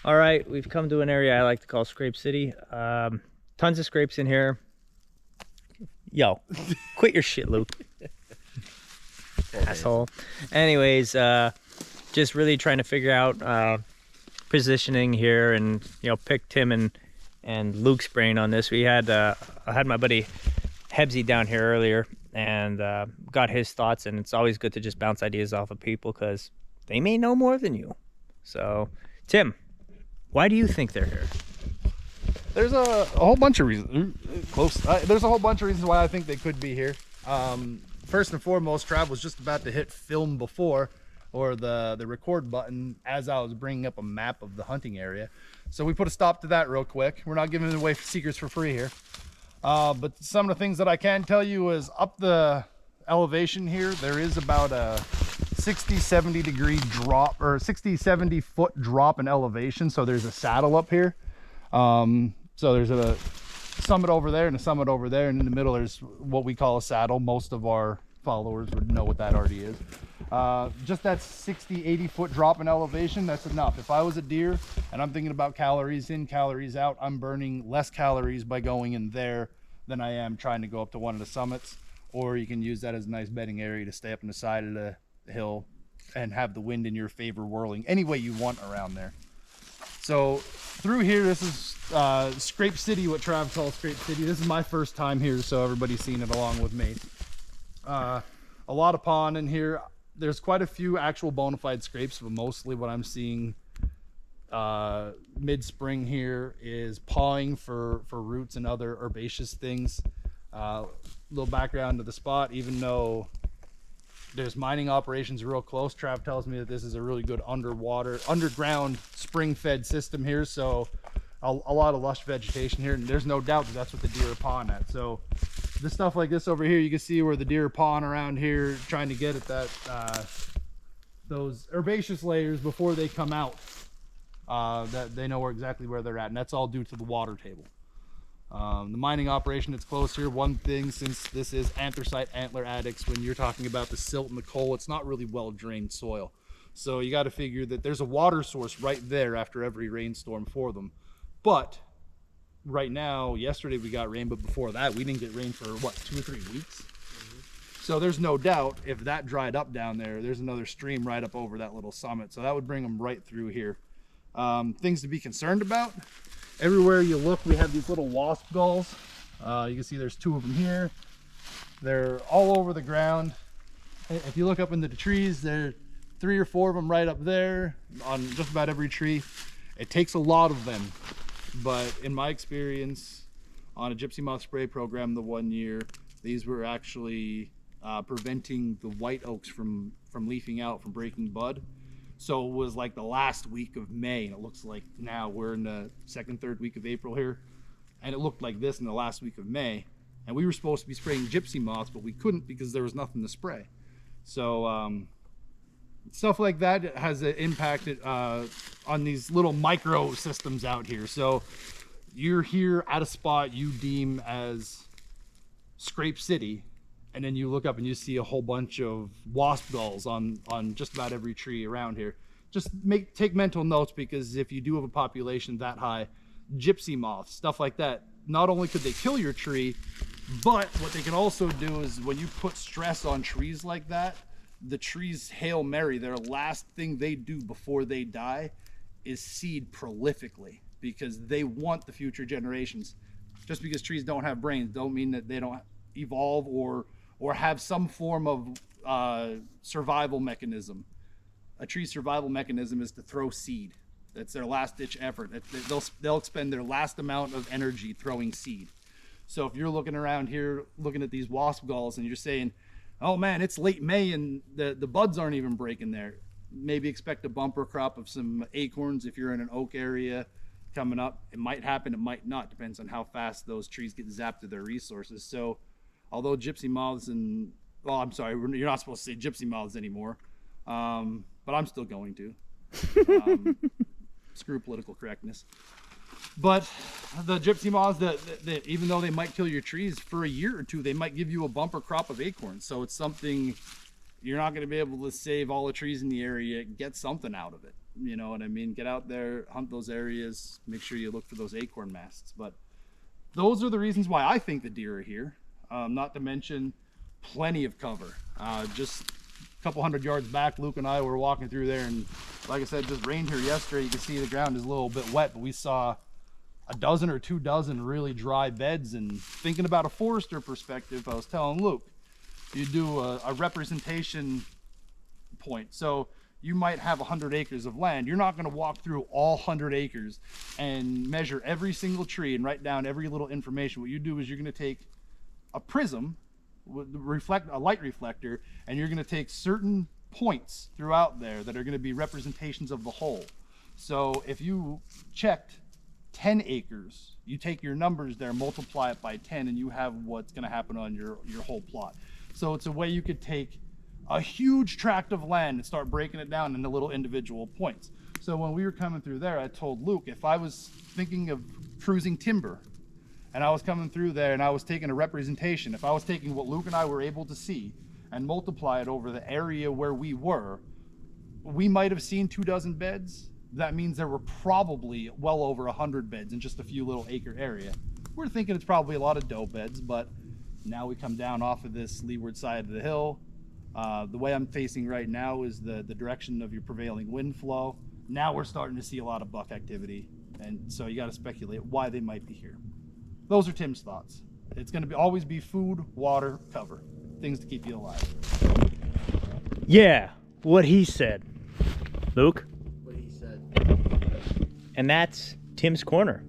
All right, we've come to an area I like to call Scrape City. Tons of scrapes in here. Yo, quit your shit, Luke. Asshole. Anyways, just really trying to figure out positioning here, and pick Tim and Luke's brain on this. I had my buddy Hebsy down here earlier and got his thoughts, and it's always good to just bounce ideas off of people because they may know more than you. So, Tim, why do you think they're here? There's a whole bunch of reasons. There's a whole bunch of reasons why I think they could be here. First and foremost, Trav was just about to hit film before, or the record button, as I was bringing up a map of the hunting area. So we put a stop to that real quick. We're not giving away secrets for free here. But some of the things that I can tell you is up the elevation here, there is about a 60-70 degree drop, or 60-70 foot drop in elevation. So there's a saddle up here. So there's a summit over there and a summit over there, and in the middle there's what we call a saddle. Most of our followers would know what that already is. Just that 60-80 foot drop in elevation, that's enough. If I was a deer and I'm thinking about calories in, calories out, I'm burning less calories by going in there than I am trying to go up to one of the summits. Or you can use that as a nice bedding area to stay up on the side of the hill and have the wind in your favor whirling any way you want around there. So through here, this is Scrape City, what Trav calls Scrape City. This is my first time here, so everybody's seen it along with me. A lot of pond in here. There's quite a few actual bona fide scrapes, but mostly what I'm seeing mid-spring here is pawing for roots and other herbaceous things. Little background to the spot, even though there's mining operations real close, Trav tells me that this is a really good underground spring-fed system here, so a lot of lush vegetation here, and there's no doubt that that's what the deer are pawing at. So this stuff like this over here, you can see where the deer are pawing around here, trying to get at that those herbaceous layers before they come out, that they know exactly where they're at, and that's all due to the water table. The mining operation that's close here, one thing, since this is anthracite antler addicts, when you're talking about the silt and the coal, it's not really well drained soil. So you got to figure that there's a water source right there after every rainstorm for them. But right now, yesterday we got rain, but before that we didn't get rain for what, 2 or 3 weeks. So there's no doubt if that dried up down there, there's another stream right up over that little summit, so that would bring them right through here. Things to be concerned about: everywhere you look, we have these little wasp gulls. You can see there's 2 of them here. They're all over the ground. If you look up into the trees, there are 3 or 4 of them right up there on just about every tree. It takes a lot of them, but in my experience on a gypsy moth spray program the 1 year, these were actually preventing the white oaks from leafing out, from breaking bud. So it was like the last week of May, and it looks like now we're in the 2nd, 3rd week of April here, and it looked like this in the last week of May. And we were supposed to be spraying gypsy moths, but we couldn't because there was nothing to spray. So stuff like that has impacted on these little micro systems out here. So you're here at a spot you deem as Scrape City, and then you look up and you see a whole bunch of wasp gulls on just about every tree around here. Just take mental notes, because if you do have a population that high, gypsy moths, stuff like that, not only could they kill your tree, but what they can also do is when you put stress on trees like that, the trees Hail Mary, their last thing they do before they die is seed prolifically, because they want the future generations. Just because trees don't have brains don't mean that they don't evolve or have some form of survival mechanism. A tree's survival mechanism is to throw seed. That's their last ditch effort. They'll expend their last amount of energy throwing seed. So if you're looking around here looking at these wasp gulls and you're saying, oh man, it's late May and the buds aren't even breaking there, maybe expect a bumper crop of some acorns if you're in an oak area coming up. It might happen, it might not, depends on how fast those trees get zapped of their resources. So although gypsy moths and, well, I'm sorry, you're not supposed to say gypsy moths anymore, but I'm still going to. Screw political correctness. But the gypsy moths, that even though they might kill your trees for a year or two, they might give you a bumper crop of acorns. So it's something, you're not going to be able to save all the trees in the area, get something out of it. You know what I mean? Get out there, hunt those areas, make sure you look for those acorn masts. But those are the reasons why I think the deer are here. Not to mention plenty of cover. Just a couple hundred yards back, Luke and I were walking through there, and like I said, just rained here yesterday. You can see the ground is a little bit wet, but we saw a dozen or 2 dozen really dry beds. And thinking about a forester perspective, I was telling Luke, you do a representation point. So you might have 100 acres of land. You're not going to walk through all 100 acres and measure every single tree and write down every little information. What you do is you're going to take a prism, a light reflector, and you're going to take certain points throughout there that are going to be representations of the whole. So if you checked 10 acres, you take your numbers there, multiply it by 10, and you have what's going to happen on your whole plot. So it's a way you could take a huge tract of land and start breaking it down into little individual points. So when we were coming through there, I told Luke, if I was thinking of cruising timber and I was coming through there and I was taking a representation, if I was taking what Luke and I were able to see and multiply it over the area where we were, we might have seen 2 dozen beds. That means there were probably well over 100 beds in just a few little acre area. We're thinking it's probably a lot of doe beds, but now we come down off of this leeward side of the hill. The way I'm facing right now is the direction of your prevailing wind flow. Now we're starting to see a lot of buck activity, and so you got to speculate why they might be here. Those are Tim's thoughts. It's going to always be food, water, cover, things to keep you alive. Yeah, what he said. Luke? What he said. And that's Tim's Corner.